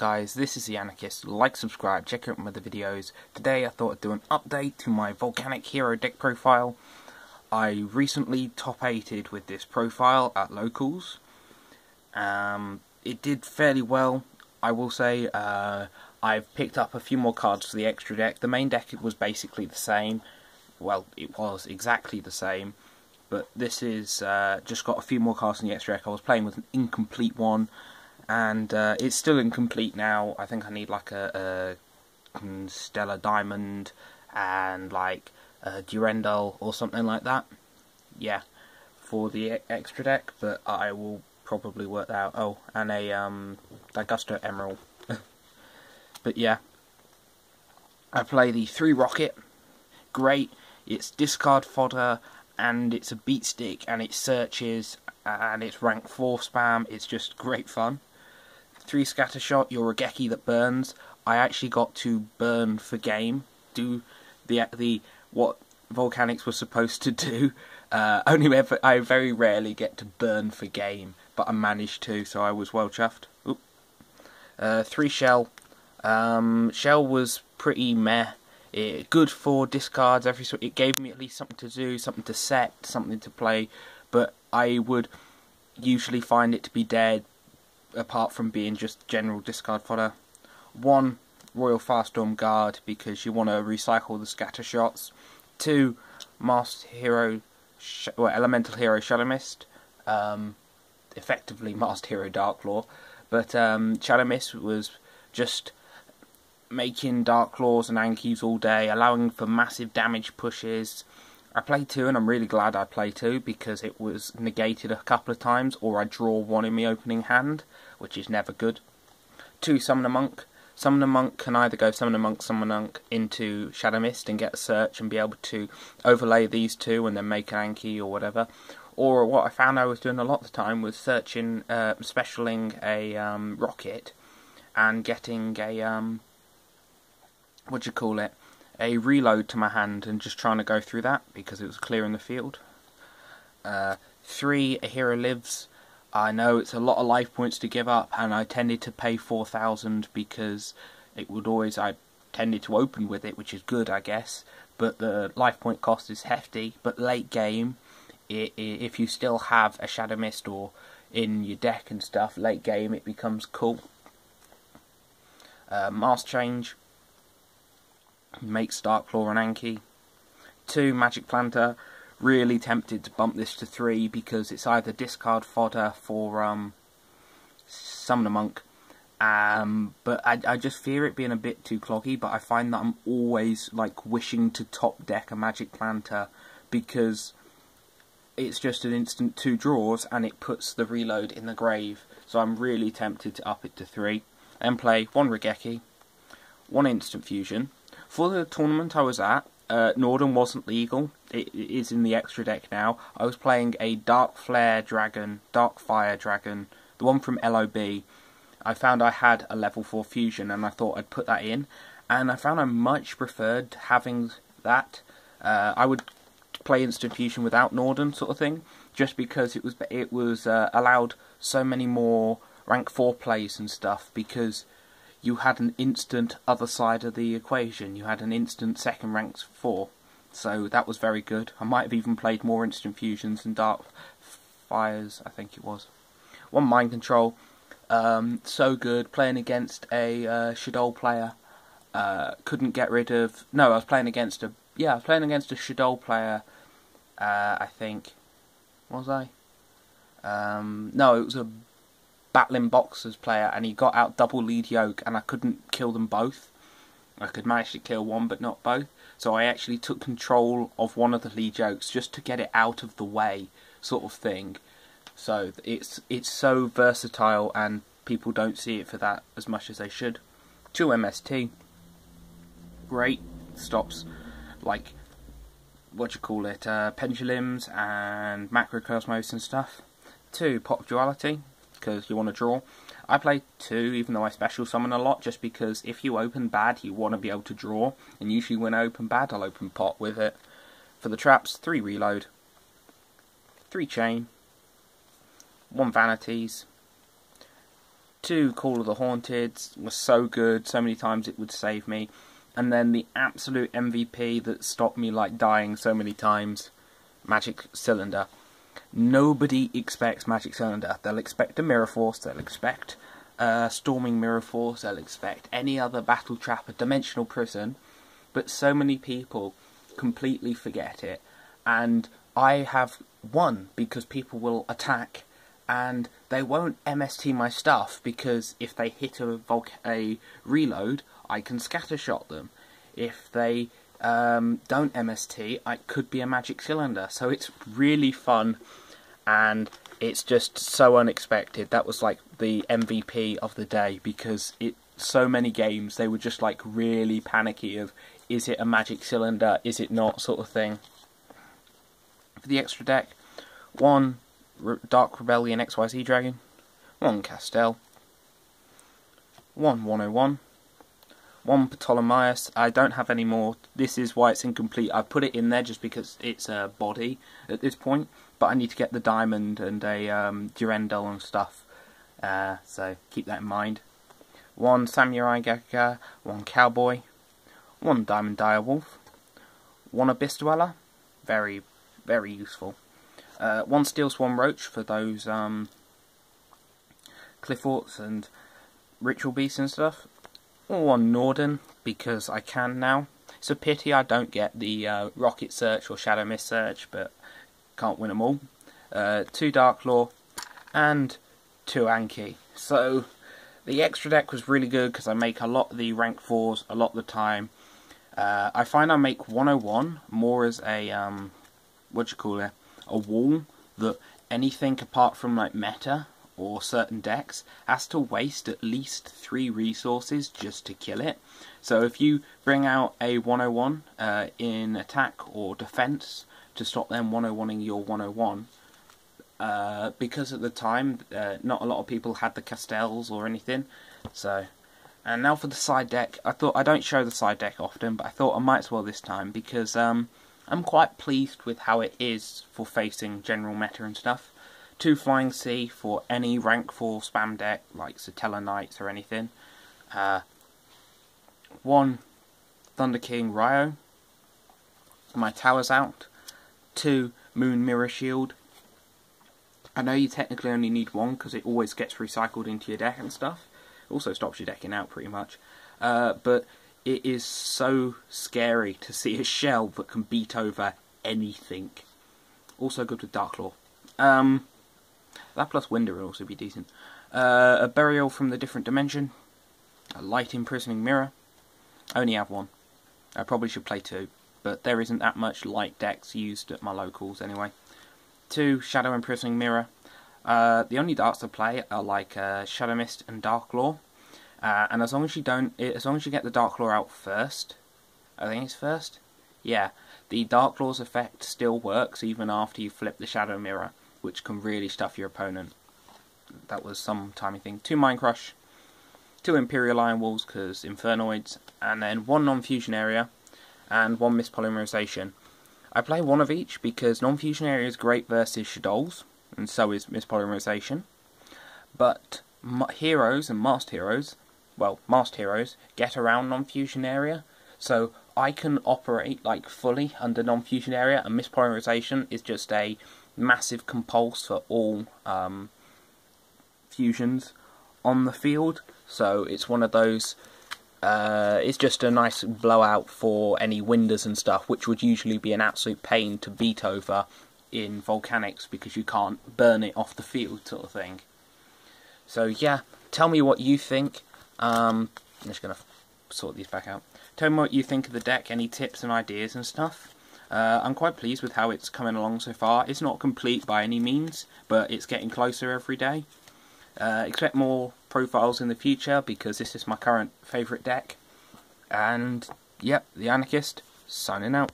guys, this is the Anarchist. Like, subscribe, check out my other videos. Today I thought I'd do an update to my volcanic hero deck profile. I recently top 8'd with this profile at locals. It did fairly well, I will say. I've picked up a few more cards for the extra deck. The main deck was basically the same. Well, it was exactly the same. But this is just got a few more cards in the extra deck. I was playing with an incomplete one. And it's still incomplete now. I think I need like a Stellar Diamond and like a Durendal or something like that. Yeah, for the extra deck, but I will probably work that out. Oh, and a Augusta Emerald. But yeah, I play the 3 Rocket. Great. It's discard fodder, and it's a beat stick, and it searches, and it's rank 4 spam. It's just great fun. 3 Scattershot, you're a Geki that burns. I actually got to burn for game, do the what volcanics were supposed to do. I very rarely get to burn for game, but I managed to, so I was well chuffed. 3 Shell. Shell was pretty meh. Good for discards. It gave me at least something to do, something to set, something to play, but I would usually find it to be dead, apart from being just general discard fodder. 1 Royal Firestorm Guard, because you want to recycle the scatter shots. 2 Elemental Hero Shadow Mist, effectively Masked Hero Darklaw, but Shadow Mist was just making Darklaws and Ankies all day, allowing for massive damage pushes. I played 2, and I'm really glad I played 2, because it was negated a couple of times, or I draw 1 in my opening hand, which is never good. 2 Summoner Monk. Summoner Monk can either go Summoner Monk into Shadow Mist and get a search and be able to overlay these 2 and then make an Anki or whatever. Or what I found I was doing a lot of the time was searching, specialing a Rocket and getting a, a reload to my hand and just trying to go through that because it was clear in the field. 3 A Hero Lives. I know it's a lot of life points to give up, and I tended to pay 4,000 because I tended to open with it, which is good, I guess, but the life point cost is hefty. But late game, if you still have a Shadow Mist or in your deck and stuff, late game it becomes cool. Mask Change makes Darklaw and Anki. 2 Magic Planter. Really tempted to bump this to 3 because it's either discard fodder for Summoner Monk, but I just fear it being a bit too cloggy. But I find that I'm always like wishing to top deck a Magic Planter because it's just an instant 2 draws and it puts the reload in the grave. So I'm really tempted to up it to 3 and play 1 Regeki, 1 Instant Fusion. For the tournament I was at, Norden wasn't legal. It is in the extra deck now. I was playing a Dark Fire Dragon, the one from LOB. I found I had a level 4 fusion and I thought I'd put that in, and I found I much preferred having that. I would play Instant Fusion without Norden sort of thing, just because it was allowed so many more rank 4 plays and stuff, because you had an instant other side of the equation. You had an instant second rank 4. So that was very good. I might have even played more Instant Fusions and Dark Fires, I think it was. 1 Mind Control. So good. Playing against a Shadol player. Couldn't get rid of... No, I was playing against a... Yeah, I was playing against a Shadol player, I think. Was I? No, it was a Battling Boxers player, and he got out double lead yoke, and I couldn't kill them both. I could manage to kill one, but not both. So I actually took control of one of the lead yokes just to get it out of the way, sort of thing. So it's so versatile, and people don't see it for that as much as they should. 2 MST. Great. Stops, like, pendulums and macrocosmos and stuff. 2 Pot of Duality, because you want to draw. I play 2, even though I special summon a lot, just because if you open bad, you want to be able to draw, and usually when I open bad, I'll open pot with it. For the traps, 3 Reload, 3 Chain, 1 Vanities, 2 Call of the Haunted was so good, so many times it would save me. And then the absolute MVP that stopped me like dying so many times, Magic Cylinder. Nobody expects Magic Cylinder. They'll expect a Mirror Force, they'll expect Storming Mirror Force, they'll expect any other Battle Trap, a Dimensional Prison, but so many people completely forget it. And I have won because people will attack and they won't MST my stuff, because if they hit a reload, I can scattershot them. If they don't MST, it could be a Magic Cylinder. So it's really fun, and it's just so unexpected. That was like the MVP of the day, because so many games they were just like really panicky of, is it a Magic Cylinder, is it not, sort of thing. For the extra deck, 1 Dark Rebellion XYZ Dragon, 1 Castel, 1 101, 1 Ptolemaeus. I don't have any more. This is why it's incomplete. I put it in there just because it's a body at this point, but I need to get the diamond and a Durendal and stuff, so keep that in mind. 1 Samurai Gaga, 1 Cowboy, 1 Diamond Direwolf, 1 Abyss Dweller, very, very useful. 1 Steel Swan Roach for those Cliff Orcs and Ritual Beasts and stuff. 1 Norden, because I can now. It's a pity I don't get the Rocket Search or Shadow Mist Search, but can't win them all. 2 Darklaw, and 2 Anki. So the extra deck was really good because I make a lot of the rank 4s a lot of the time. I find I make 101 more as a a wall that anything apart from like meta or certain decks has to waste at least 3 resources just to kill it. So if you bring out a 101 in attack or defense to stop them 101ing your 101, because at the time not a lot of people had the Castels or anything. So, and now for the side deck. I thought, I don't show the side deck often, but I thought I might as well this time, because I'm quite pleased with how it is for facing general meta and stuff. 2 Flying Sea for any rank 4 spam deck like Satella Knights or anything. 1 Thunder King Ryo. My tower's out. 2 Moon Mirror Shield. I know you technically only need 1 because it always gets recycled into your deck and stuff. Also stops your decking out pretty much. But it is so scary to see a shell that can beat over anything. Also good with Darklaw. That plus Winder would also be decent. A Burial from the Different Dimension. A Light Imprisoning Mirror. I only have 1. I probably should play 2, but there isn't that much light decks used at my locals anyway. 2 Shadow Imprisoning Mirror. The only darks I play are like Shadow Mist and Darklaw. And as long as you get the Darklaw out first, I think it's first. Yeah, the Darklaw's effect still works even after you flip the Shadow Mirror, which can really stuff your opponent. That was some timey thing. 2 Mind Crush, 2 Imperial Iron Walls because Infernoids, and then 1 Non-Fusion Area and 1 Mispolymerization. I play 1 of each because Non-Fusion Area is great versus Shadows, and so is Mispolymerization. But heroes and Masked Heroes, well, Masked Heroes get around Non-Fusion Area, so I can operate like fully under Non-Fusion Area, and Mispolymerization is just a massive compulse for all fusions on the field. So it's one of those, it's just a nice blowout for any Winders and stuff, which would usually be an absolute pain to beat over in Volcanics because you can't burn it off the field, sort of thing. So yeah, tell me what you think. I'm just going to sort these back out. Tell me what you think of the deck, any tips and ideas and stuff. I'm quite pleased with how it's coming along so far. It's not complete by any means, but it's getting closer every day. Expect more profiles in the future because this is my current favourite deck. And yep, the Anarchist, signing out.